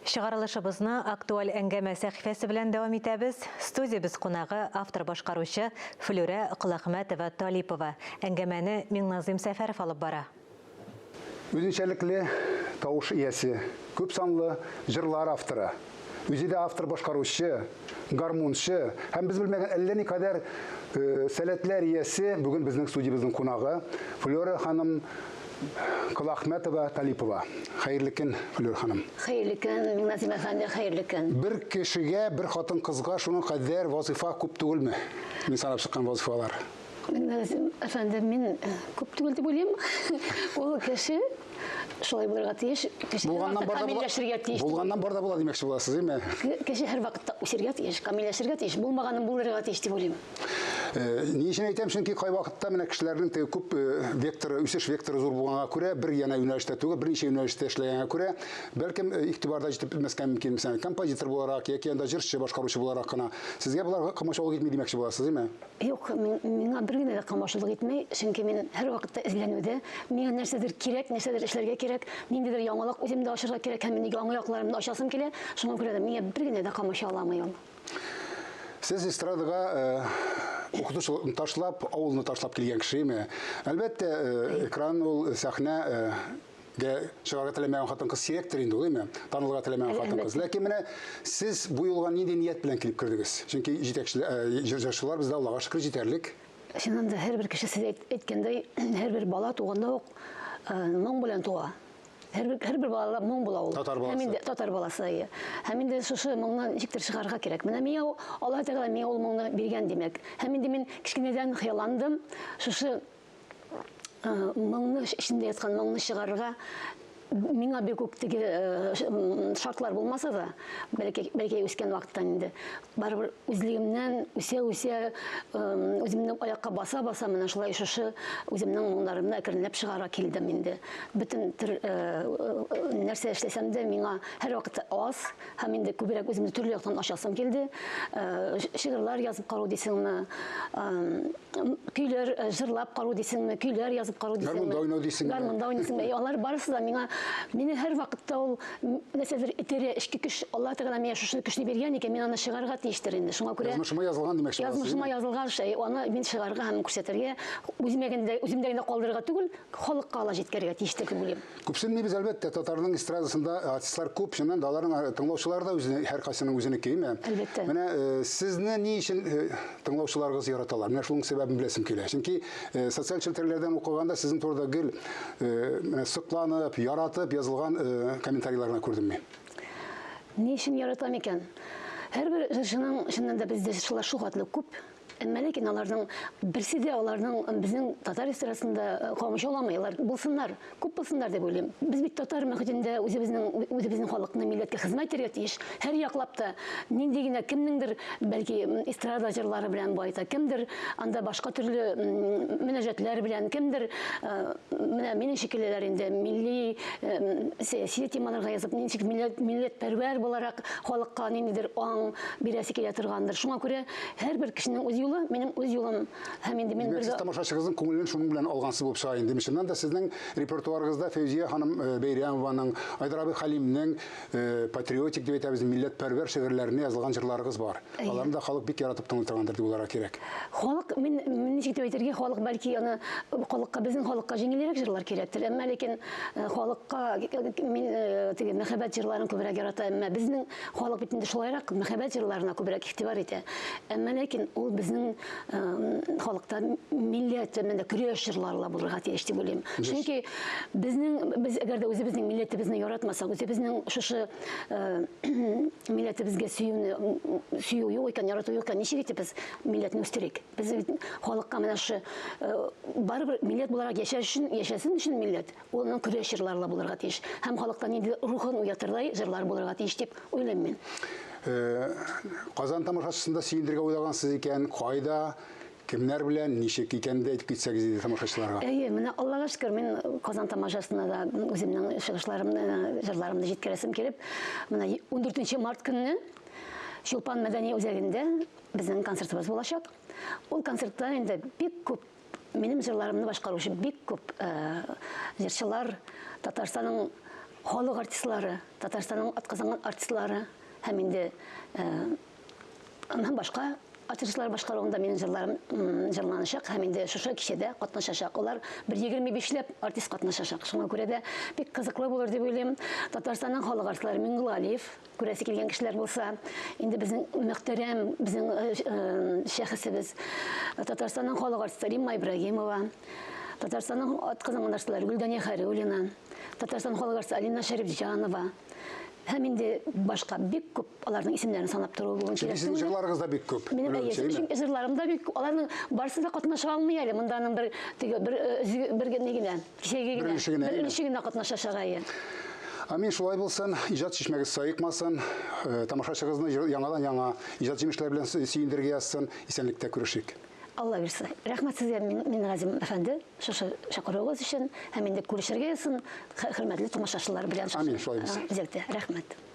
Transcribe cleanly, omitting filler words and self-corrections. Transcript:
Шығарылышыбызны актуаль әңгәмә сәхифәсе белән дәвам итәбез. Студиябыз кунагы автор башкаручы Флюрә Кылахмәтова Талипова. Әңгәмәне Миңназым Сәфәров алып бара. Үзенчәлекле тавыш иясе, күп санлы җырлар авторы. Үзе дә автор башкаручы, гармунчы һәм без белмәгән әллә никадәр сәләтләр иясе бүген безнең студиябызның кунагы Флюрә ханым Кылахмәтова Талипова. Хәерле көн, Флюрә ханым. Хәерле көн, Миңназым әфәнде, хәерле көн. Бер кешегә, бер хатын кызга шуның кадәр вазифа күп түгелме? Мин санап чыккан вазифалар. Миңназым әфәнде, мин күп түгел дип уйлыйм. Ул кеше шулай булырга тиеш, камилләшергә тиеш. Булганнан бар да була димәкче буласыз, әйме? Кеше һәр вакытта үсәргә тиеш, камилләшергә тиеш, булмаганын булырга тиеш дип уйлыйм. Ни өчен әйтәм, чөнки кай вакытта менә кешеләрнең күп векторы, үсеш векторы зур булганга күрә, бер яна юнәлештә түгел, берничә юнәлештә эшләгәнгә күрә, бәлкем игътибарда җитеп белмәскә мөмкин, мәсәлән, композитор буларак яки анда җырчы, башкаручы буларак кына. Сезгә булар камашаулык итми димәкче буласыз, әйме? Юк, миңа бер генә дә камашаулык итмәй, чөнки мин һәр вакытта эзләнүдә, миңа нәрсәдер кирәк, нәрсәдер эшләргә кирәк, ниндидер яңалык үземдә ачарга кирәк, һәм минең яңа якларымны ачасым килә, шуңа күрә дә миңа бер генә дә камаша алмый ул. Сез эстрадага укытучылыкны ташлап, авылны ташлап килгән кешеме? Әлбәттә, экран ул сәхнә чыгарга теләмәгән хатын-кыз сирәктер инде, әйме? Танылырга теләмәгән хатын-кыз. Ләкин менә сез бу юлга нинди ният белән килеп кирдегез? Чөнки җырчылар бездә Аллага шөкер җитәрлек. Шуннан да һәр бер кеше сез әйткәндәй, һәр бер бала туганда ук моң белән туа. Һәр бер бала моң була ул. Татар баласы. Һәм инде шушы моңны ничектер чыгарга кирәк. Менә миңа Алла Тәгалә миңа ул моңны биргән димәк. Һәм инде мин кичкенәдән хыялландым. Шушы моңны эчендә яткан моңны чыгарга миңа бик күп теге шартлар булмаса да, бәлки үскән вакыттан инде барыбер үзлегемнән үсә үземнең аякка баса менә шулай шушы үземнең моңнарымны әкренләп чыгара килдем инде. Бөтен нәрсә эшләсәм дә миңа һәр вакытта аз һәм инде күбрәк үземне төрле яктан ачасым килде. Шигырьләр язып карау дисеңме, көйләр җырлап карау дисеңме, көйләр язып карау дисеңме, гармунда уйный дисеңме, алар барысы да Мине һәр вакытта ул нәрсәдер итерә, эчке көч, Алла Тәгалә миңа шушы көчне биргән икән, мин аны чыгарга тиештер инде. Шуңа күрә язмышыма язылган димәкче буласыз. Язмышыма язылган шей, аны мин чыгарга һәм күрсәтергә, үземдә генә калдырырга түгел, халыкка ала җиткәргә тиештер дип уйлыйм. Күпсенми без әлбәттә татарның эстрадасында артистлар күп, шуннан да аларның тыңлаучылары да үзенең һәр кайсының үзенеке, әйме? Әлбәттә. Менә сезне ни өчен тыңлаучыларыгыз яраталар? Менә шуның сәбәбен беләсем килә. Чөнки социаль челтәрләрдән укыганда сезнең турыда гел менә сыкланып, яратып язылган комментарийларны күрдем мин. Ни өчен яратам икән? Һәрбер җырчының чыннан да бездә шулар шугатлы күп. Ләкин аларның берсе дә аларның безнең татар эстрадасында камашауламыйлар. Булсыннар, күп булсыннар дип уйлыйм. Без бит татар мөхитендә үзебезнең халыкны, милләткә хезмәт итәргә тиеш. Һәр яклап та нинди генә кемнеңдер бәлки эстрада җырлары белән байта, кемдер анда башка төрле мөнәҗәтләр белән, кемдер менә минем шикеллеләр инде милли сәяси темаларга язып, ничек милләтпәрвәр буларак халыкка ниндидер аң бирәсе килә торгандыр. Шуңа күрә һәрбер кешенең үз минем үз юлым һәм инде мин бер тамашачыгызның күңелен шуның белән алгансыз булып чыга инде. Мишеннән да сезнең репертуарыгызда Фәүзия ханым Бәйрәмованың, Айдар абый Халимның патриотик дип әйтәбез, милләтпәрвәр шигырьләренә язылган җырларыгыз бар. Аларны да халык бик яратып тыңлый торгандыр дип уйларга кирәк. Халык мин ничек дип әйтергә, халык бәлки аны халыкка, безнең халыкка җиңелрәк җырлар кирәктер. Әмма ләкин халыкка мин теге мәхәббәт җырларын күбрәк ярата. Әмма безнең халык бит инде шулайрак мәхәббәт җырларына күбрәк игътибар итә. Әмма ләкин ул безнең халыкта милләт менә көрәш җырлары булырга тиеш дип уйлыйм. Чөнки без әгәр дә үзебезнең милләтебезне яратмасак, үзебезнең шушы милләтебезгә сөю юк икән, ярату юк икән, ничек итеп без милләтне үстерик? Без халыкка менә шы барыбер милләт буларак яшәсен өчен милләт, уның көрәш җырлары булырга тиеш. Һәм халыкта нинди рухын уятырлай җырлар булырга тиеш дип уйлыйм мин. Казан тамашачысында сөендергә уйлагансыз икән, кайда, кемнәр белән, ничек икән дә әйтеп китсәгез иде тамашачыларга. Менә Аллага шөкер, мин Казан тамашасына да үземнең чыгышларымны, җырларымны җиткерәсем килеп, менә 14 март көнне Чулпан мәдәни үзәгендә безнең концертыбыз булачак. Ул концертта инде бик күп минем җырларымны башкаручы бик күп җырчылар, Татарстанның халык артистлары, Татарстанның атказанган артистлары, һәм инде һәм башка артистлар башкаруында минем җырларым җырланачак, һәм инде шушы кичәдә катнашачак. Олар 125ләп артист катнашачак. Шуңа күрә дә бик кызыклы булыр дип уйлыйм. Татарстанның халык артистлары Миңгол Алиев, күрәсе килгән кешеләр булса, инде безнең мөхтәрәм, безнең шәхесебез, Татарстанның халык артистлары Римма Ибрагимова, Татарстанның атказанган артистлары Гөлдәния Хәрәуллина, Татарстан халык артисты Алина Шәрифҗанова. Һәм инде башка бик күп аларның исемнәрен санап тору бүген кирәк. Sizin җырларыгыз да бик күп. Минем җырларым да бик, аларның барысы да катнаша алмый әле. Монданың бер генә кичәге генә беренче катнашачагы. Амин, шулай булсын, иҗат чишмәгез саекмасын, тамашачыгызны яңадан-яңа иҗат җимешләре белән сөендергә язсын, исәнлектә күрешик. Алла бирсә. Рәхмәт сезгә, Минназим әфәнде, шушы чакыруыгыз өчен, һәм инде күрешергә язсын, хөрмәтле тамашачылар белән. Амин, шулай булсын. Бизәктә. Рәхмәт.